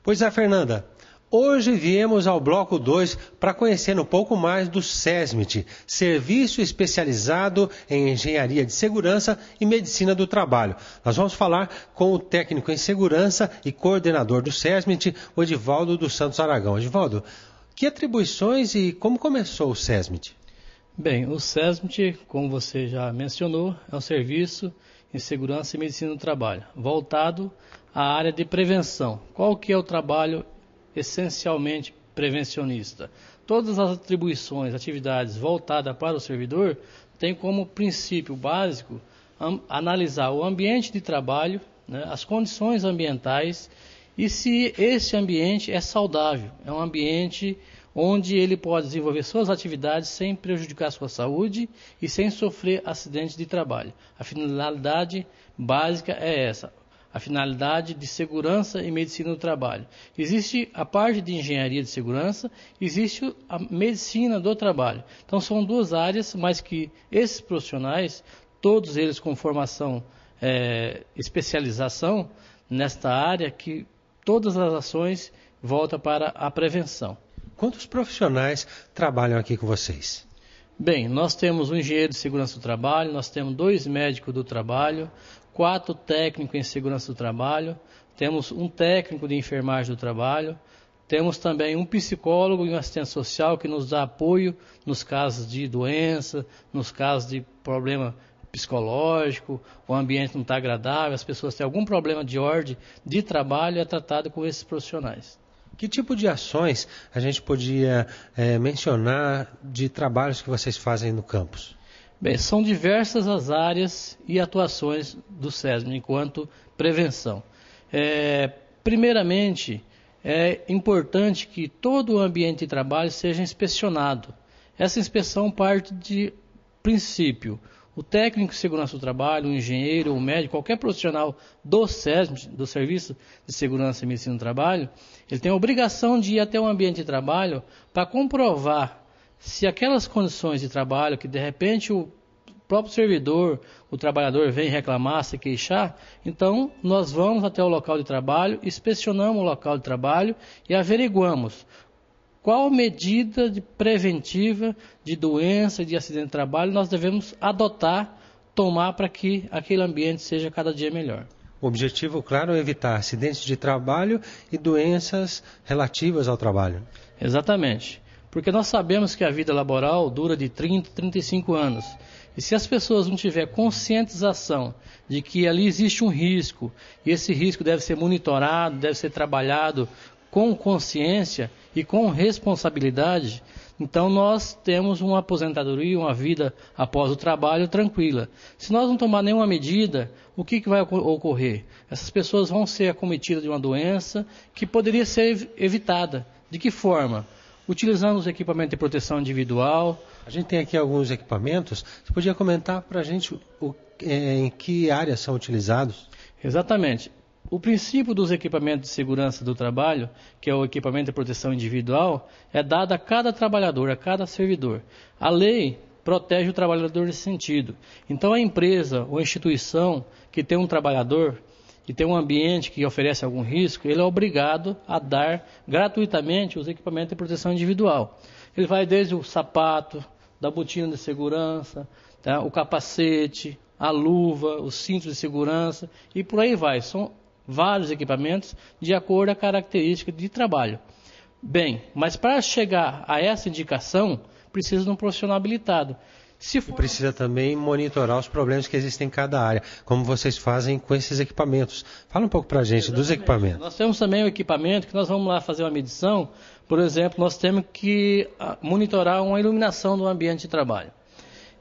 Pois é, Fernanda. Hoje viemos ao bloco 2 para conhecer um pouco mais do SESMIT, Serviço Especializado em Engenharia de Segurança e Medicina do Trabalho. Nós vamos falar com o técnico em segurança e coordenador do SESMIT, o Edivaldo dos Santos Aragão. Edivaldo, que atribuições e como começou o SESMIT? Bem, o SESMIT, como você já mencionou, é um serviço em segurança e medicina do trabalho, voltado à área de prevenção. Qual que é o trabalho essencialmente prevencionista? Todas as atribuições, atividades voltadas para o servidor têm como princípio básico analisar o ambiente de trabalho, né, as condições ambientais e se esse ambiente é saudável, é um ambiente onde ele pode desenvolver suas atividades sem prejudicar sua saúde e sem sofrer acidentes de trabalho. A finalidade básica é essa. A finalidade de segurança e medicina do trabalho. Existe a parte de engenharia de segurança, existe a medicina do trabalho. Então são duas áreas, mas que esses profissionais, todos eles com formação, especialização nesta área, que todas as ações voltam para a prevenção. Quantos profissionais trabalham aqui com vocês? Bem, nós temos um engenheiro de segurança do trabalho, nós temos 2 médicos do trabalho, 4 técnicos em segurança do trabalho, temos um técnico de enfermagem do trabalho, temos também um psicólogo e um assistente social que nos dá apoio nos casos de doença, nos casos de problema psicológico, o ambiente não está agradável, as pessoas têm algum problema de ordem de trabalho, é tratado com esses profissionais. Que tipo de ações a gente podia mencionar de trabalhos que vocês fazem no campus? Bem, são diversas as áreas e atuações do SESMIT enquanto prevenção. Primeiramente, é importante que todo o ambiente de trabalho seja inspecionado. Essa inspeção parte de princípio. O técnico de segurança do trabalho, o engenheiro, o médico, qualquer profissional do SESMIT, do Serviço de Segurança e Medicina do Trabalho, ele tem a obrigação de ir até o ambiente de trabalho para comprovar se aquelas condições de trabalho que de repente o próprio servidor, o trabalhador vem reclamar, se queixar, então nós vamos até o local de trabalho, inspecionamos o local de trabalho e averiguamos qual medida preventiva de doença e de acidente de trabalho nós devemos adotar, tomar para que aquele ambiente seja cada dia melhor. O objetivo, claro, é evitar acidentes de trabalho e doenças relativas ao trabalho. Exatamente. Porque nós sabemos que a vida laboral dura de 30 a 35 anos. E se as pessoas não tiverem conscientização de que ali existe um risco, e esse risco deve ser monitorado, deve ser trabalhado com consciência e com responsabilidade, então nós temos uma aposentadoria, uma vida após o trabalho tranquila. Se nós não tomar nenhuma medida, o que vai ocorrer? Essas pessoas vão ser acometidas de uma doença que poderia ser evitada. De que forma? Utilizando os equipamentos de proteção individual. A gente tem aqui alguns equipamentos. Você podia comentar para a gente em que áreas são utilizados? Exatamente. O princípio dos equipamentos de segurança do trabalho, que é o equipamento de proteção individual, é dado a cada trabalhador, a cada servidor. A lei protege o trabalhador nesse sentido. Então a empresa ou a instituição que tem um trabalhador e tem um ambiente que oferece algum risco, ele é obrigado a dar gratuitamente os equipamentos de proteção individual. Ele vai desde o sapato, da botina de segurança, tá? O capacete, a luva, os cintos de segurança e por aí vai. São vários equipamentos de acordo com a característica de trabalho. Bem, mas para chegar a essa indicação, precisa de um profissional habilitado. E precisa também monitorar os problemas que existem em cada área, como vocês fazem com esses equipamentos. Fala um pouco para a gente dos equipamentos. Nós temos também o equipamento que nós vamos lá fazer uma medição. Por exemplo, nós temos que monitorar uma iluminação do ambiente de trabalho.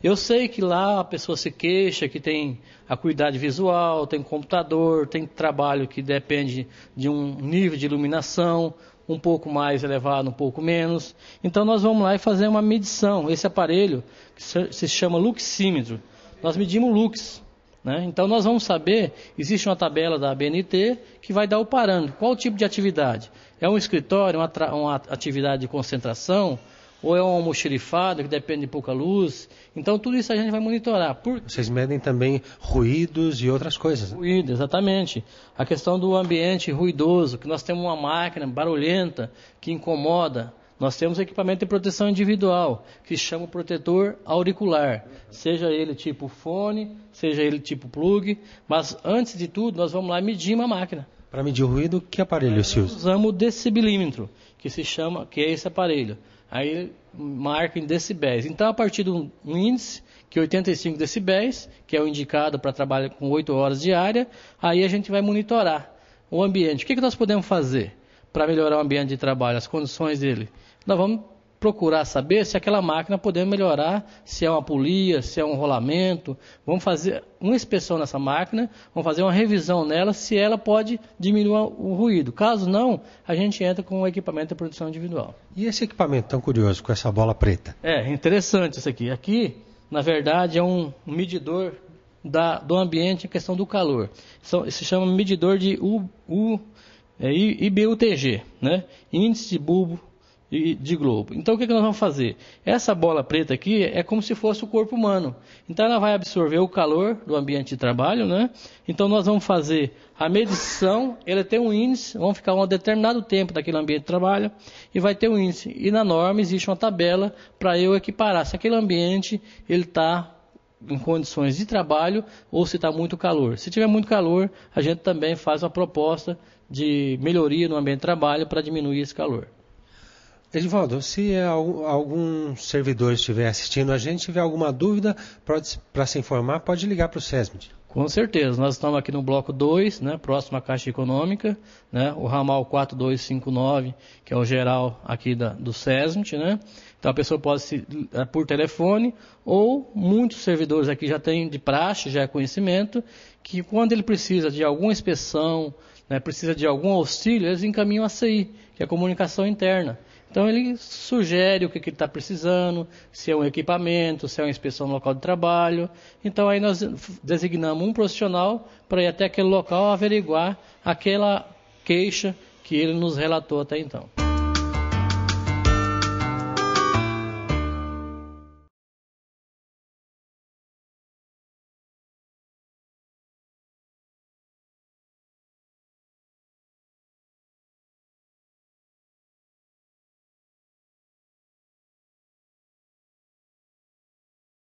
Eu sei que lá a pessoa se queixa que tem acuidade visual, tem computador, tem trabalho que depende de um nível de iluminação um pouco mais elevado, um pouco menos. Então nós vamos lá e fazer uma medição. Esse aparelho que se chama luxímetro. Nós medimos lux, né? Então nós vamos saber, existe uma tabela da ABNT que vai dar o parâmetro. Qual o tipo de atividade? É um escritório, uma atividade de concentração, ou é uma almoxarifada que depende de pouca luz. Então tudo isso a gente vai monitorar. Vocês medem também ruídos e outras coisas. Ruído, exatamente. A questão do ambiente ruidoso, que nós temos uma máquina barulhenta que incomoda. Nós temos equipamento de proteção individual, que se chama protetor auricular. Seja ele tipo fone, seja ele tipo plug. Mas antes de tudo, nós vamos lá medir uma máquina. Para medir o ruído, que aparelho se usa? Usamos o decibelímetro, que é esse aparelho. Aí ele marca em decibéis. Então, a partir de um índice, que é 85 decibéis, que é o indicado para trabalhar com 8 horas diária, aí a gente vai monitorar o ambiente. O que nós podemos fazer para melhorar o ambiente de trabalho, as condições dele? Nós vamos procurar saber se aquela máquina podemos melhorar, se é uma polia, se é um rolamento. Vamos fazer uma inspeção nessa máquina, vamos fazer uma revisão nela, se ela pode diminuir o ruído. Caso não, a gente entra com o equipamento de produção individual. E esse equipamento tão curioso, com essa bola preta? É interessante isso aqui. Aqui, na verdade, é um medidor do ambiente em questão do calor. Se chama medidor de IBUTG, né? Índice de bulbo de globo. Então o que nós vamos fazer? Essa bola preta aqui é como se fosse o corpo humano. Então ela vai absorver o calor do ambiente de trabalho, né? Então nós vamos fazer a medição, ele tem um índice, vamos ficar um determinado tempo daquele ambiente de trabalho e vai ter um índice. E na norma existe uma tabela para eu equiparar se aquele ambiente ele está em condições de trabalho ou se está muito calor. Se tiver muito calor, a gente também faz uma proposta de melhoria no ambiente de trabalho para diminuir esse calor. Edivaldo, se algum servidor estiver assistindo a gente, tiver alguma dúvida para se informar, pode ligar para o SESMIT. Com certeza, nós estamos aqui no bloco 2, né, próximo à Caixa Econômica, né, o ramal 4259, que é o geral aqui do SESMIT, né? Então a pessoa pode por telefone, ou muitos servidores aqui já têm de praxe, já é conhecimento, que quando ele precisa de alguma inspeção, né, precisa de algum auxílio, eles encaminham a CI, que é a comunicação interna. Então ele sugere o que ele está precisando, se é um equipamento, se é uma inspeção no local de trabalho. Então aí nós designamos um profissional para ir até aquele local averiguar aquela queixa que ele nos relatou até então.